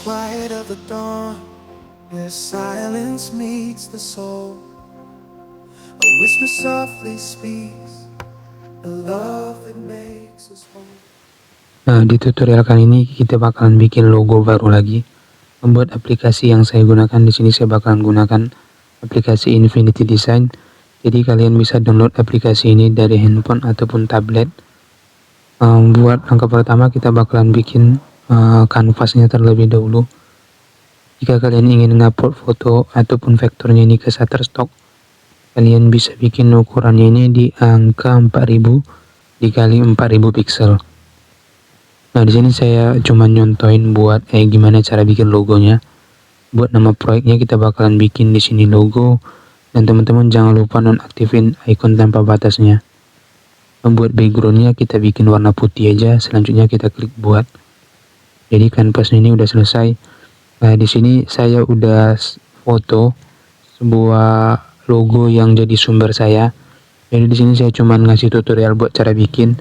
quiet of the dawn, where silence meets the soul. A whisper softly speaks, a love that makes us whole. Nah, di tutorial kali ini kita bakalan bikin logo baru lagi. Membuat aplikasi yang saya gunakan di sini, saya bakalan gunakan aplikasi Infinity Design. Jadi kalian bisa download aplikasi ini dari handphone ataupun tablet. Buat langkah pertama kita bakalan bikin kanvasnya terlebih dahulu. Jika kalian ingin ngupload foto ataupun vektornya ini ke Shutterstock, kalian bisa bikin ukurannya ini di angka 4000 dikali 4000 pixel. Nah, di sini saya cuma nyontoin buat gimana cara bikin logonya. Buat nama proyeknya kita bakalan bikin di sini logo, dan teman-teman jangan lupa nonaktifin icon tanpa batasnya. Membuat backgroundnya kita bikin warna putih aja, selanjutnya kita klik buat. Jadi kanvasnya ini udah selesai. Nah, di sini saya udah foto sebuah logo yang jadi sumber saya. Jadi di sini saya cuma ngasih tutorial buat cara bikin.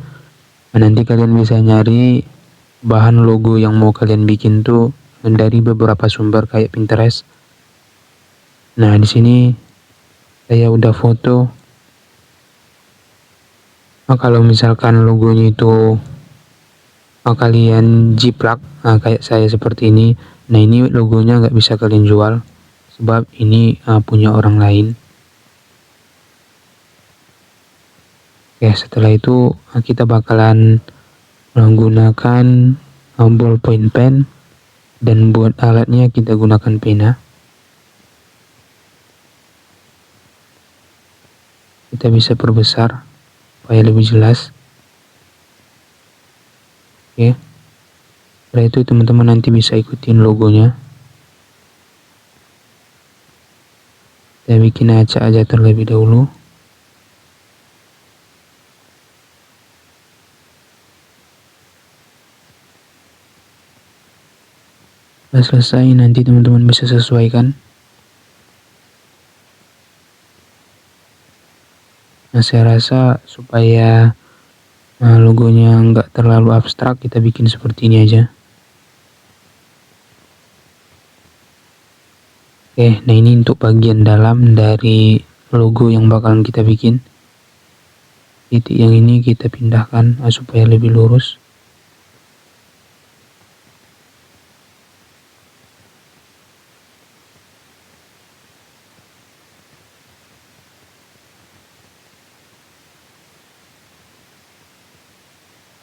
Nah, nanti kalian bisa nyari bahan logo yang mau kalian bikin tuh dari beberapa sumber kayak Pinterest. Nah, di sini saya udah foto. Nah, kalau misalkan logonya itu kalian jiplak, kayak saya seperti ini, nah ini logonya nggak bisa kalian jual sebab ini punya orang lain. Oke, setelah itu kita bakalan menggunakan ballpoint pen, dan buat alatnya kita gunakan pena. Kita bisa perbesar supaya lebih jelas. Oke, setelah itu teman-teman nanti bisa ikutin logonya. Saya bikin acak aja terlebih dahulu. Setelah selesai nanti teman-teman bisa sesuaikan. Nah, saya rasa supaya logonya nggak terlalu abstrak, kita bikin seperti ini aja. Oke, nah ini untuk bagian dalam dari logo yang bakalan kita bikin. Titik yang ini kita pindahkan supaya lebih lurus.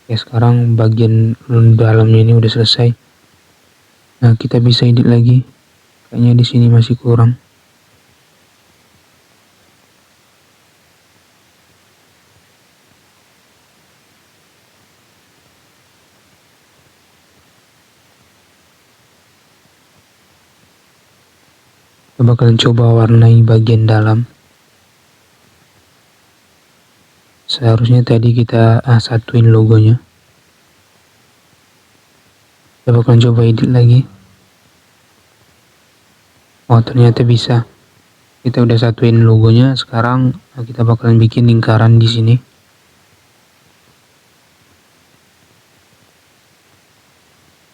Oke, sekarang bagian dalamnya ini udah selesai. Nah, kita bisa edit lagi. Kayaknya di sini masih kurang. Kita bakalan coba warnai bagian dalam. Seharusnya tadi kita satuin logonya. Kita bakalan coba edit lagi. Oh, ternyata bisa. Kita udah satuin logonya. Sekarang kita bakalan bikin lingkaran di sini.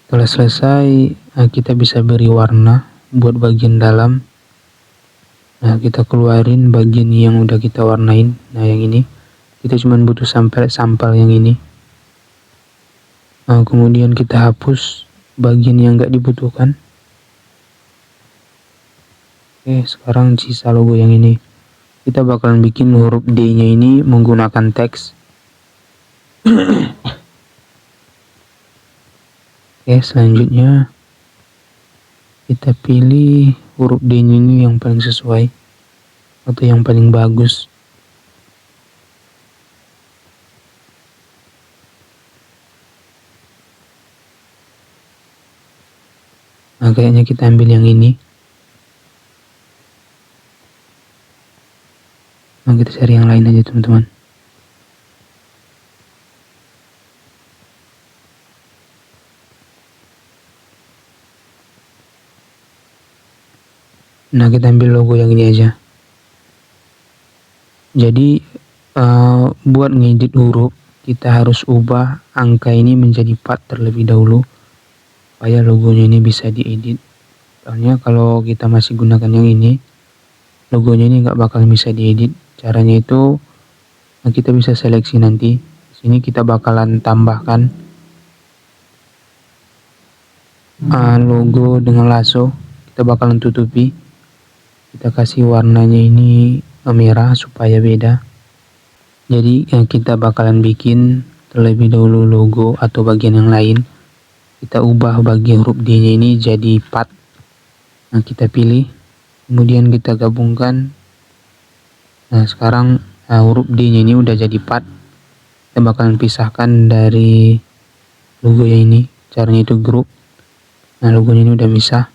Setelah selesai, kita bisa beri warna buat bagian dalam. Nah, kita keluarin bagian yang udah kita warnain. Nah, yang ini kita cuma butuh sampel yang ini. Nah, kemudian kita hapus bagian yang nggak dibutuhkan. Oke, sekarang sisa logo yang ini. Kita bakalan bikin huruf D-nya ini menggunakan teks. Oke, selanjutnya kita pilih huruf D-nya ini yang paling sesuai atau yang paling bagus. Nah, kayaknya kita ambil yang ini. Nah, kita cari yang lain aja teman-teman. Nah, kita ambil logo yang ini aja. Jadi buat ngedit huruf kita harus ubah angka ini menjadi 4 terlebih dahulu. supaya logonya ini bisa diedit. Soalnya kalau kita masih gunakan yang ini, logonya ini nggak bakal bisa diedit. Caranya itu kita bisa seleksi nanti. Di sini kita bakalan tambahkan logo dengan lasso. Kita bakalan tutupi. Kita kasih warnanya ini merah supaya beda. Jadi kita bakalan bikin terlebih dahulu logo atau bagian yang lain. Kita ubah bagian huruf D-nya ini jadi part. Nah, kita pilih, kemudian kita gabungkan. Nah, sekarang huruf D-nya ini udah jadi part. Kita bakalan pisahkan dari logo yang ini. Caranya itu group. Nah, logonya ini udah bisa.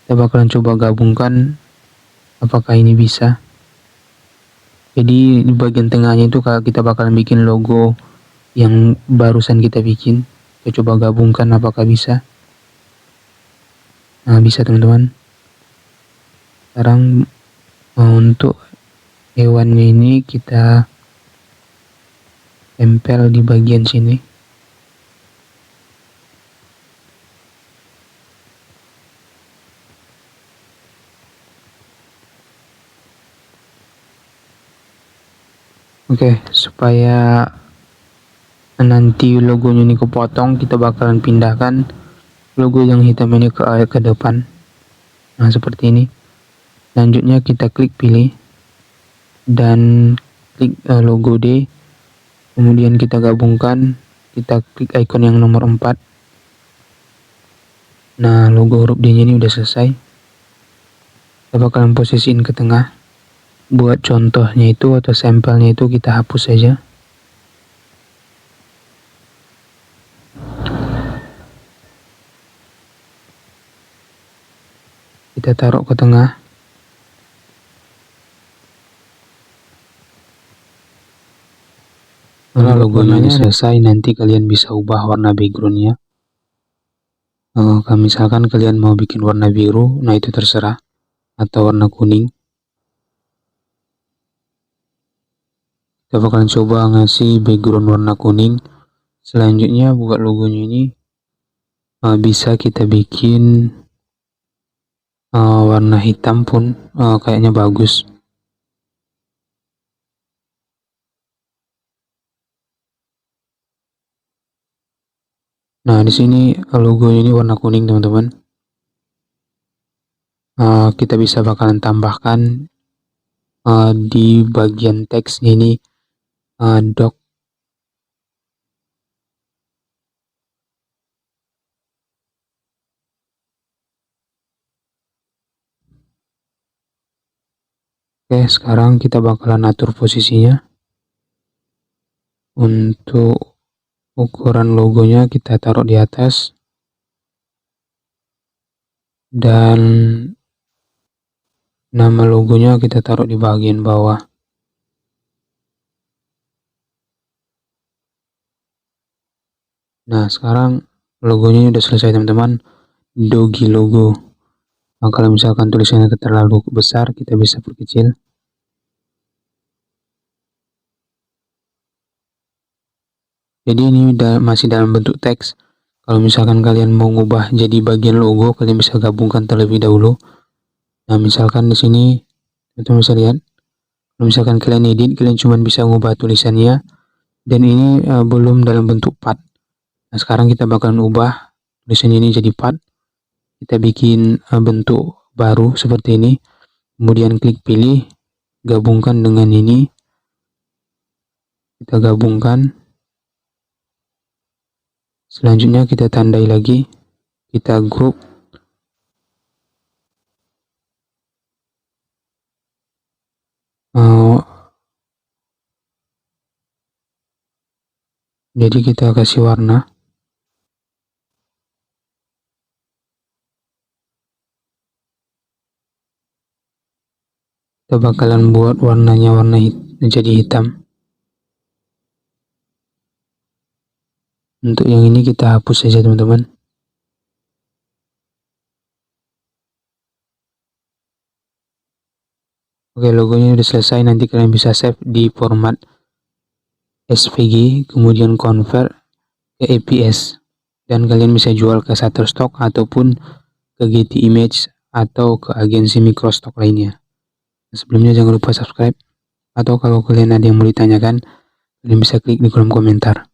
Kita bakalan coba gabungkan apakah ini bisa. Jadi di bagian tengahnya itu kalau kita bakalan bikin logo yang barusan kita bikin. Kita coba gabungkan apakah bisa. Nah, bisa teman-teman. Sekarang untuk hewannya ini kita tempel di bagian sini. Oke, supaya nanti logonya ini kepotong, kita bakalan pindahkan logo yang hitam ini ke depan. Nah, seperti ini. Selanjutnya kita klik pilih dan klik logo D. Kemudian kita gabungkan, kita klik icon yang nomor 4. Nah, logo huruf D-nya ini udah selesai. Kita bakalan posisiin ke tengah. Buat contohnya itu atau sampelnya itu kita hapus saja. Kita taruh ke tengah. Nah, logonya ini selesai, nanti kalian bisa ubah warna backgroundnya. Kalau misalkan kalian mau bikin warna biru, nah itu terserah. Atau warna kuning. Kita bakalan coba ngasih background warna kuning. Selanjutnya buat logonya ini bisa kita bikin warna hitam pun kayaknya bagus. Nah, di sini logonya ini warna kuning teman-teman. Kita bisa bakalan tambahkan di bagian teksnya ini doc. Oke, sekarang kita bakalan atur posisinya. Untuk ukuran logonya kita taruh di atas. Dan nama logonya kita taruh di bagian bawah. Nah, sekarang logonya udah selesai teman-teman. Dogi logo. Nah, kalau misalkan tulisannya terlalu besar, kita bisa perkecil. Jadi ini masih dalam bentuk teks. Kalau misalkan kalian mau ngubah jadi bagian logo, kalian bisa gabungkan terlebih dahulu. Nah, misalkan di sini teman-teman bisa lihat. Kalau misalkan kalian edit, kalian cuma bisa ngubah tulisannya. Dan ini belum dalam bentuk part. Nah, sekarang kita bakalan ubah tulisan ini jadi part. Kita bikin bentuk baru seperti ini. Kemudian klik pilih, gabungkan dengan ini. Kita gabungkan. Selanjutnya kita tandai lagi. Kita group. Jadi kita kasih warna. Kita bakalan buat warnanya jadi hitam. Untuk yang ini kita hapus saja teman-teman. Oke, logonya udah selesai. Nanti kalian bisa save di format SVG, kemudian convert ke APS. dan kalian bisa jual ke Shutterstock ataupun ke Getty Image atau ke agensi microstock lainnya. Sebelumnya jangan lupa subscribe, atau kalau kalian ada yang mau ditanyakan, kalian bisa klik di kolom komentar.